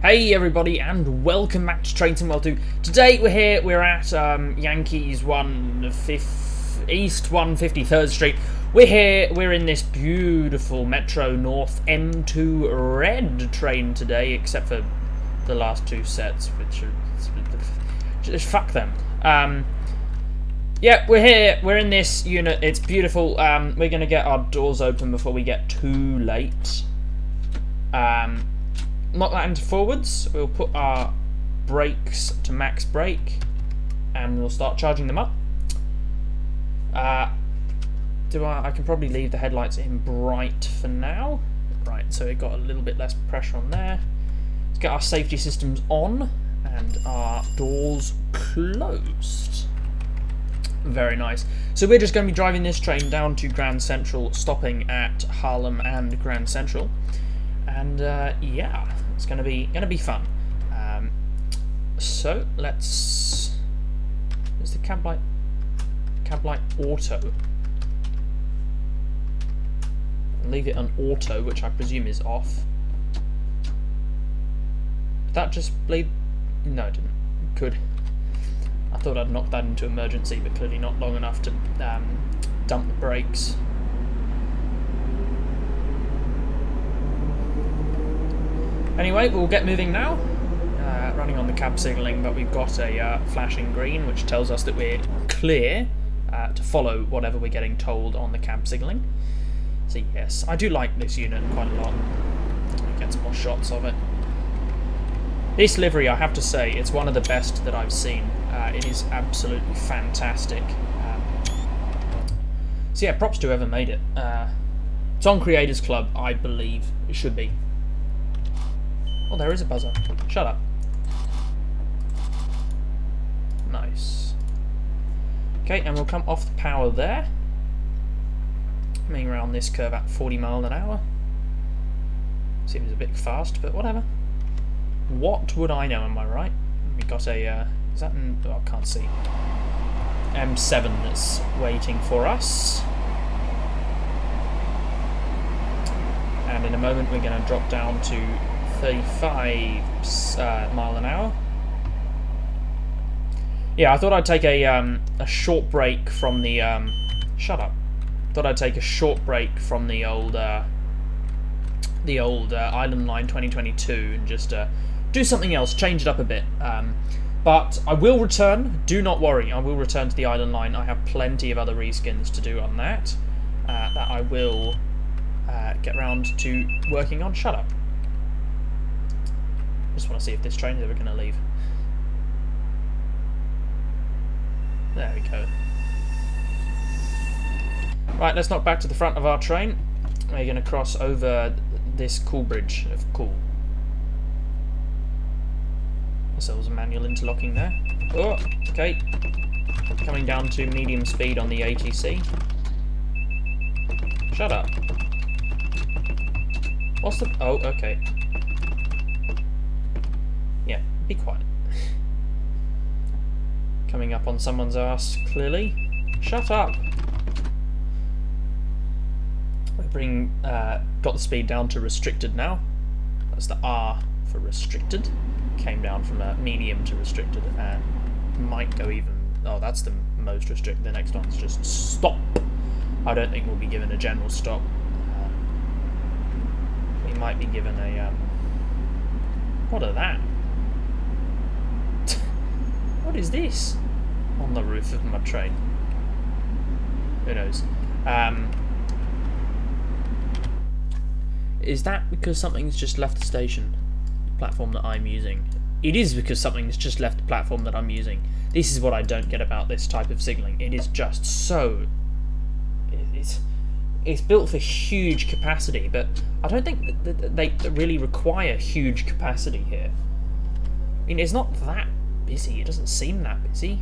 Hey everybody, and welcome back to Train Sim World 2. Today we're at Yankees East 153rd Street. We're in this beautiful Metro North M2 red train today, except for the last two sets, which are... just fuck them. Yeah, we're here, we're in this unit, it's beautiful. We're going to get our doors open before we get too late. Knock that into forwards. We'll put our brakes to max brake, and we'll start charging them up. I can probably leave the headlights in bright for now. Right, so it got a little bit less pressure on there. Let's get our safety systems on and our doors closed. Very nice. So we're just going to be driving this train down to Grand Central, stopping at Harlem and Grand Central. And yeah, it's gonna be fun. So let's. Is the cab light auto? I'll leave it on auto, which I presume is off. Did that just bleed? No, it didn't. Good. I thought I'd knocked that into emergency, but clearly not long enough to dump the brakes. Anyway, we'll get moving now. Running on the cab signalling, but we've got a flashing green, which tells us that we're clear to follow whatever we're getting told on the cab signalling. So yes, I do like this unit quite a lot. Get some more shots of it. This livery, I have to say, it's one of the best that I've seen. It is absolutely fantastic. So yeah, props to whoever made it. It's on Creators Club, I believe. It should be. Oh, there is a buzzer. Shut up. Nice. Okay, and we'll come off the power there. Coming around this curve at 40 miles an hour. Seems a bit fast, but whatever. What would I know, am I right? We got a, is that an, oh, I can't see. M7 that's waiting for us. And in a moment we're going to drop down to 35 mile an hour. Yeah, I thought I'd take a short break from the shut up. Thought I'd take a short break from the old Island Line 2022 and just do something else, change it up a bit. But I will return. Do not worry, I will return to the Island Line. I have plenty of other reskins to do on that. That I will get round to working on. Shut up. Just want to see if this train's ever going to leave. There we go. Right, let's knock back to the front of our train. We're going to cross over this cool bridge of cool. Ourselves a manual interlocking there. Oh, okay. Coming down to medium speed on the ATC. Shut up. What's the... Oh, okay. Yeah, be quiet. Coming up on someone's ass, clearly. Shut up! We're got the speed down to restricted now. That's the R for restricted. Came down from medium to restricted and might go even... Oh, that's the most restricted. The next one's just stop. I don't think we'll be given a general stop. We might be given a... What are that? What is this on the roof of my train? Who knows? Is that because something's just left the station? The platform that I'm using. It is because something's just left the platform that I'm using. This is what I don't get about this type of signalling. It is just so... It's built for huge capacity, but I don't think that they really require huge capacity here. I mean, it's not that busy. It doesn't seem that busy.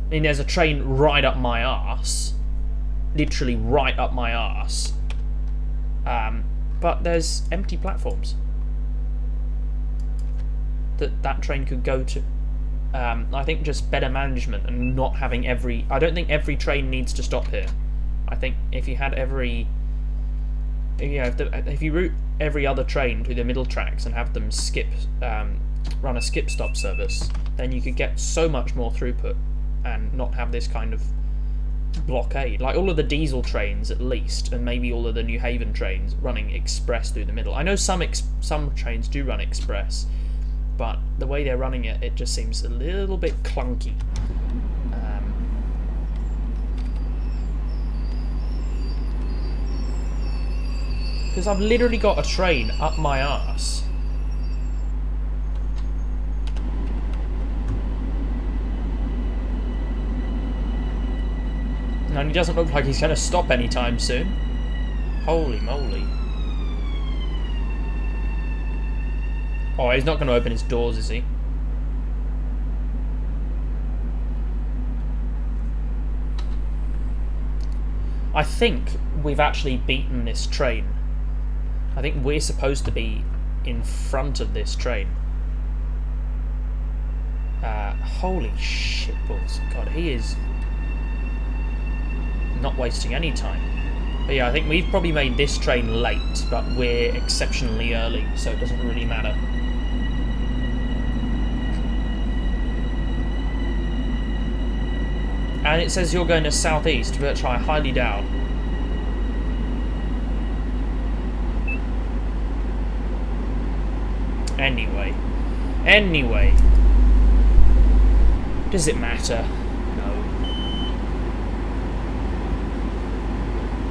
I mean, there's a train right up my arse. Literally right up my arse. But there's empty platforms that train could go to. I think just better management and not having every... I don't think every train needs to stop here. I think if you had every... You know, if you route every other train through the middle tracks and have them run a skip stop service, then you could get so much more throughput and not have this kind of blockade. Like all of the diesel trains at least, and maybe all of the New Haven trains running express through the middle. I know some trains do run express, but the way they're running it, it just seems a little bit clunky. Because I've literally got a train up my arse. And he doesn't look like he's going to stop anytime soon. Holy moly. Oh, he's not going to open his doors, is he? I think we've actually beaten this train. I think we're supposed to be in front of this train. Holy shitballs. God, he is not wasting any time. But yeah, I think we've probably made this train late, but we're exceptionally early, so it doesn't really matter. And it says you're going to southeast, which I highly doubt. Anyway. Does it matter? No.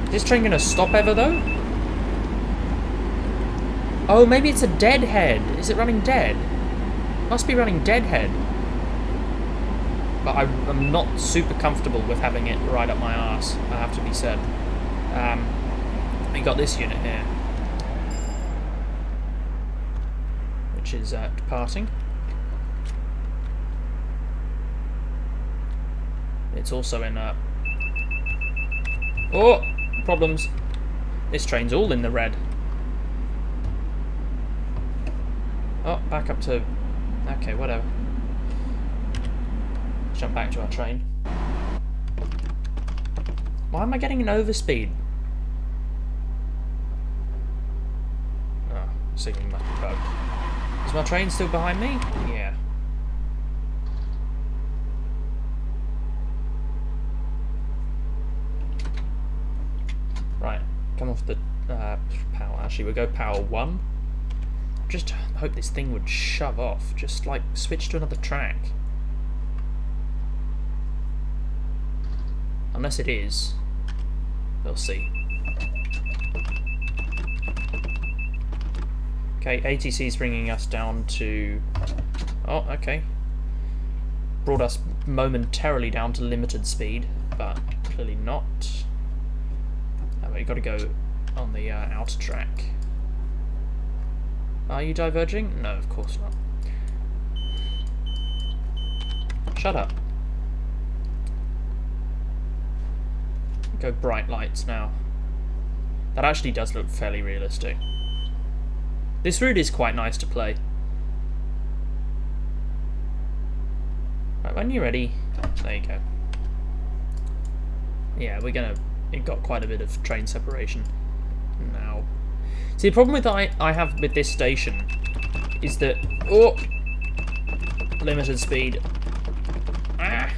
Is this train going to stop ever, though? Oh, maybe it's a deadhead. Is it running dead? Must be running deadhead. But I'm not super comfortable with having it right up my arse, I have to be said. We got this unit here, which is departing. It's also in... Oh! Problems. This train's all in the red. Oh, back up to... Okay, whatever. Jump back to our train. Why am I getting an overspeed? Oh, signaling must be bugged. Is my train still behind me? Yeah. Right, come off the power. Actually, we'll go power 1. Just hope this thing would shove off. Just, like, switch to another track. Unless it is. We'll see. Okay, ATC is bringing us down to... Oh, okay. Brought us momentarily down to limited speed, but clearly not. We've got to go on the outer track. Are you diverging? No, of course not. Shut up. Go bright lights now. That actually does look fairly realistic. This route is quite nice to play. Right, when you're ready, there you go. Yeah, it got quite a bit of train separation now. See, the problem with I have with this station is that limited speed. Ah.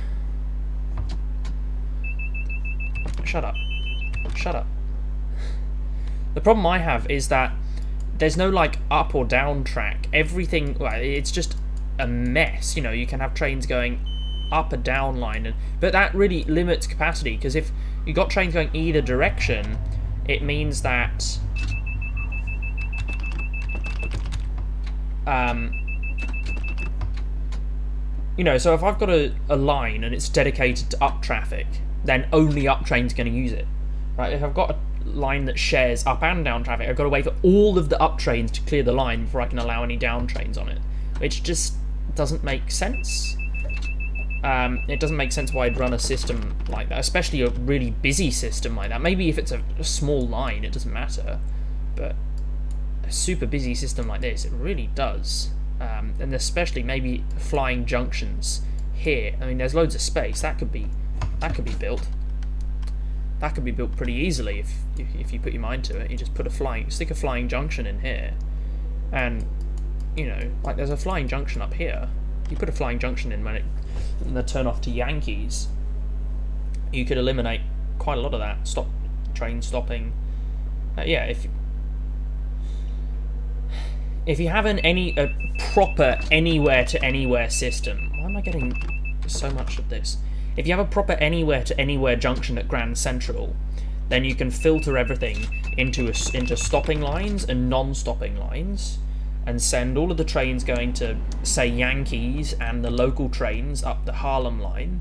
Shut up. Shut up. The problem I have is that there's no like up or down track. Everything, well, it's just a mess. You know, you can have trains going up a down line, but that really limits capacity, because if you got trains going either direction, it means that you know, so if I've got a line and it's dedicated to up traffic, then only up trains are going to use it, right? If I've got a line that shares up and down traffic, I've got to wait for all of the up trains to clear the line before I can allow any down trains on it, which just doesn't make sense. It doesn't make sense why I'd run a system like that, especially a really busy system like that. Maybe if it's a small line, it doesn't matter, but a super busy system like this, it really does. And especially maybe flying junctions here. I mean, there's loads of space that could be built. that could be built pretty easily if you put your mind to it. You just stick a flying junction in here, and you know, like there's a flying junction up here. You put a flying junction in when the turn off to Yankees, you could eliminate quite a lot of that. Train stopping. Yeah, if you have a proper anywhere to anywhere system, why am I getting so much of this? If you have a proper anywhere to anywhere junction at Grand Central, then you can filter everything into stopping lines and non-stopping lines, and send all of the trains going to, say, Yankees and the local trains up the Harlem line.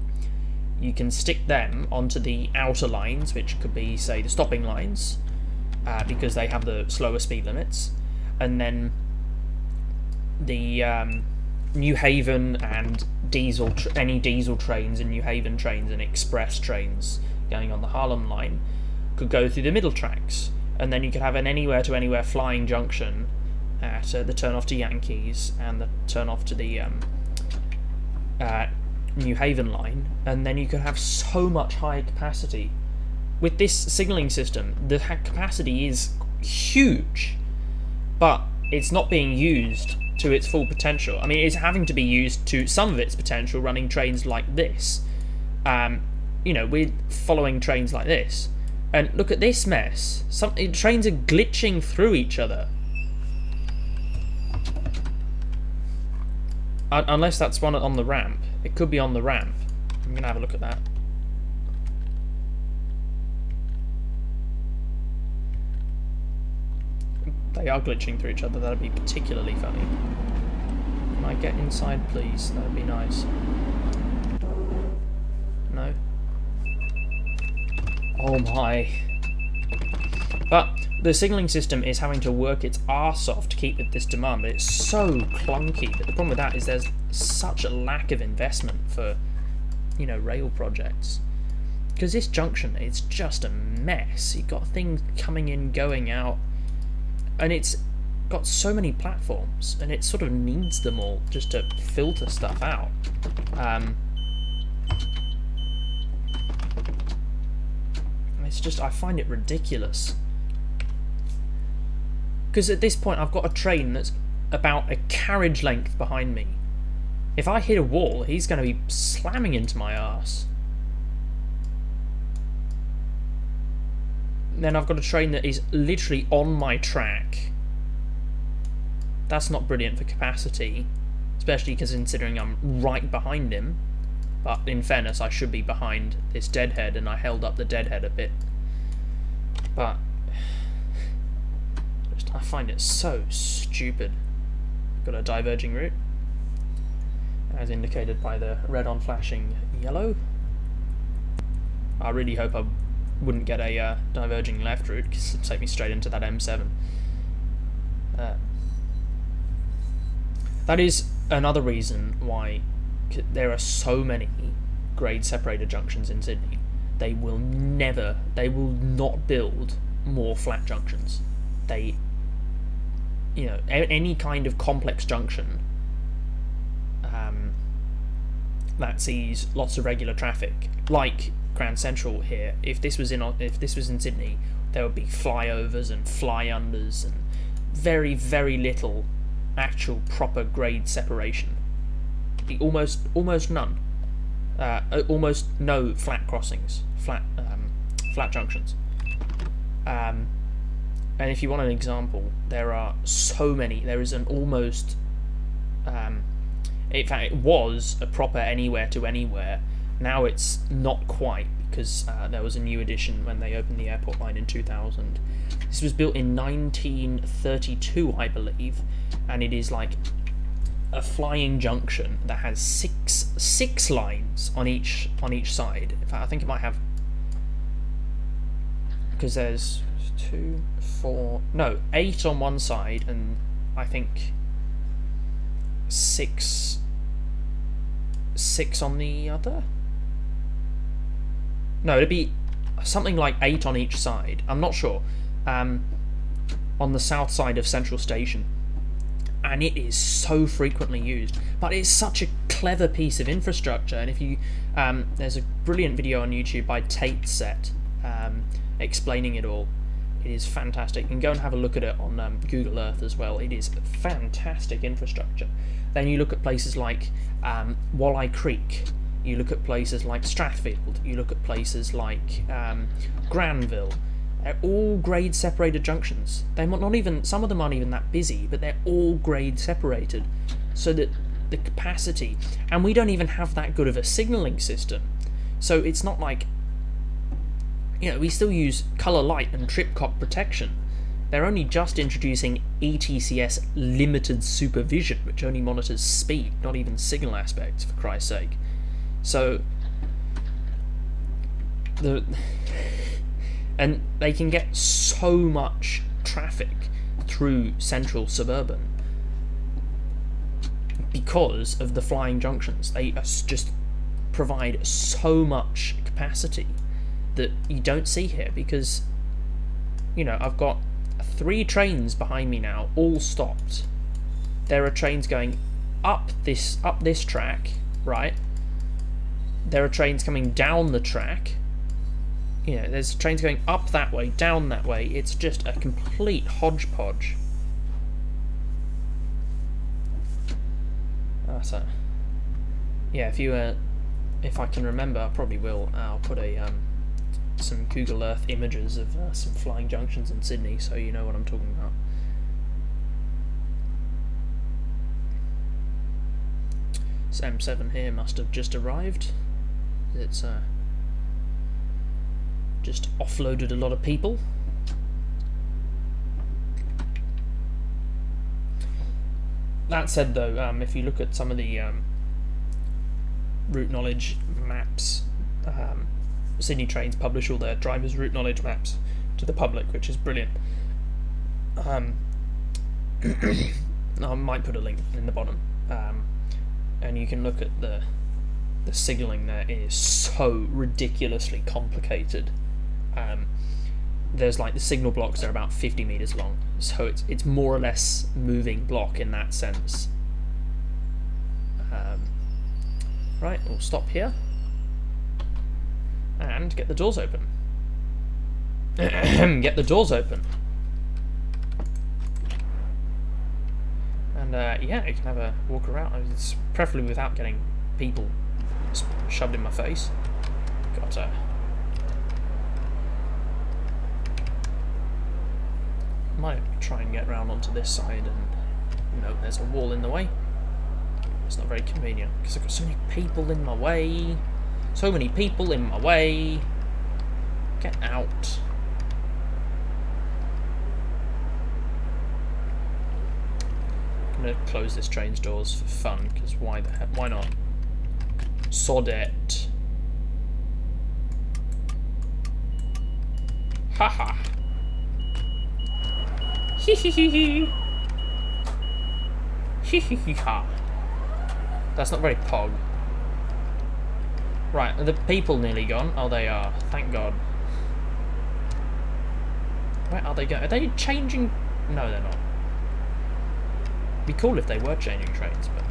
You can stick them onto the outer lines, which could be, say, the stopping lines, because they have the slower speed limits, and then the New Haven and any diesel trains and New Haven trains and express trains going on the Harlem line could go through the middle tracks, and then you could have an anywhere to anywhere flying junction at the turn off to Yankees and the turn off to the New Haven line, and then you could have so much higher capacity. With this signalling system, the capacity is huge, but it's not being used to its full potential. I mean, it's having to be used to some of its potential running trains like this. You know, we're following trains like this. And look at this mess. Trains are glitching through each other. Unless that's one on the ramp. It could be on the ramp. I'm going to have a look at that. They are glitching through each other. That would be particularly funny. Can I get inside, please? That would be nice. No. Oh my. But the signalling system is having to work its arse off to keep with this demand, but it's so clunky. But the problem with that is there's such a lack of investment for, you know, rail projects. Because this junction is just a mess. You've got things coming in, going out, and it's got so many platforms, and it sort of needs them all just to filter stuff out. It's just, I find it ridiculous. Because at this point I've got a train that's about a carriage length behind me. If I hit a wall, he's going to be slamming into my arse. Then I've got a train that is literally on my track. That's not brilliant for capacity, especially considering I'm right behind him. But in fairness, I should be behind this deadhead, and I held up the deadhead a bit. But I find it so stupid. Got a diverging route, as indicated by the red on flashing yellow. I really hope I wouldn't get a diverging left route, because it'd take me straight into that M7. That is another reason why there are so many grade separator junctions in Sydney. They will not build more flat junctions. You know, any kind of complex junction that sees lots of regular traffic, like Grand Central here. If this was in Sydney, there would be flyovers and fly-unders and very, very little actual proper grade separation. Almost none. Almost no flat crossings, flat junctions. And if you want an example, there are so many. There is an almost, in fact, it was a proper anywhere to anywhere. Now it's not quite, because there was a new addition when they opened the airport line in 2000. This was built in 1932, I believe, and it is like a flying junction that has six lines on each side. In fact, I think it might have, because there's 8 on one side, and I think six on the other. No, it'd be something like 8 on each side. I'm not sure. On the south side of Central Station. And it is so frequently used, but it's such a clever piece of infrastructure. And if you there's a brilliant video on YouTube by Tate Set, explaining it all. It is fantastic. You can go and have a look at it on Google Earth as well. It is fantastic infrastructure. Then you look at places like Walleye Creek. You look at places like Strathfield. You look at places like Granville. They're all grade separated junctions. They're not even, some of them aren't even that busy, but they're all grade separated, so that the capacity, and we don't even have that good of a signalling system. So it's not like, we still use colour light and trip cop protection. They're only just introducing ETCS limited supervision, which only monitors speed, not even signal aspects, for Christ's sake. So and they can get so much traffic through central suburban because of the flying junctions. They just provide so much capacity that you don't see here, because I've got 3 trains behind me now, all stopped. There are trains going up this track, right? There are trains coming down the track. There's trains going up that way, down that way. It's just a complete hodgepodge. So, yeah, if I can remember, I probably will. I'll put some Google Earth images of some flying junctions in Sydney, so you know what I'm talking about. This M7 here must have just arrived. It's just offloaded a lot of people. That said, though, if you look at some of the route knowledge maps, Sydney Trains publish all their drivers' route knowledge maps to the public, which is brilliant. I might put a link in the bottom, and you can look at the signalling there. It is so ridiculously complicated. There's like the signal blocks, they're about 50 meters long, so it's more or less moving block in that sense. Right, we'll stop here and get the doors open. Get the doors open. And yeah, you can have a walk around. It's preferably without getting people shoved in my face. Got might try and get around onto this side, and there's a wall in the way. It's not very convenient because I've got so many people in my way. So many people in my way. Get out. I'm gonna close this train's doors for fun, because why the heck? Why not? Sod it. Haha. Hee hee hee hee. Hee hee hee ha. That's not very pog. Right, are the people nearly gone? Oh, they are. Thank God. Where are they going? Are they changing? No, they're not. It'd be cool if they were changing trains, but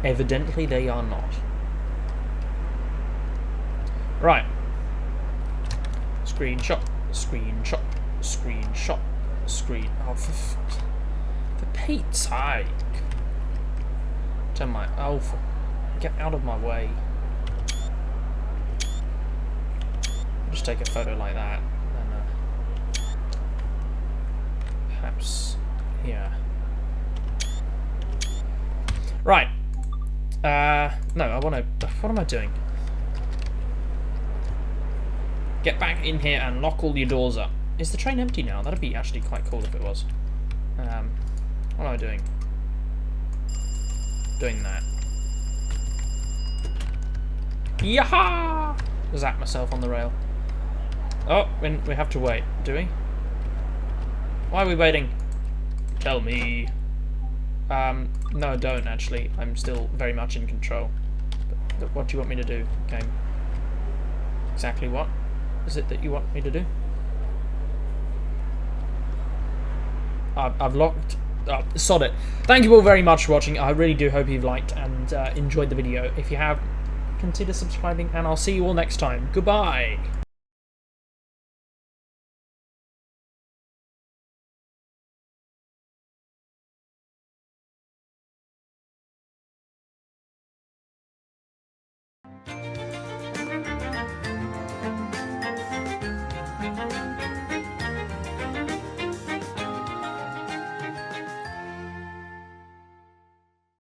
evidently they are not. Right. Screenshot. Screenshot. Screenshot. Screen. Oh, for Pete's sake. Turn my. Oh, get out of my way. I'll just take a photo like that. And then, perhaps. Yeah. Right. No, I want to. What am I doing? Get back in here and lock all your doors up. Is the train empty now? That'd be actually quite cool if it was. What am I doing? Doing that. Yaha! Zap myself on the rail. Oh, we have to wait, do we? Why are we waiting? Tell me. No, don't actually. I'm still very much in control. But what do you want me to do, game? Exactly what is it that you want me to do? I've locked. Oh, sod it. Thank you all very much for watching. I really do hope you've liked and enjoyed the video. If you have, consider subscribing, and I'll see you all next time. Goodbye.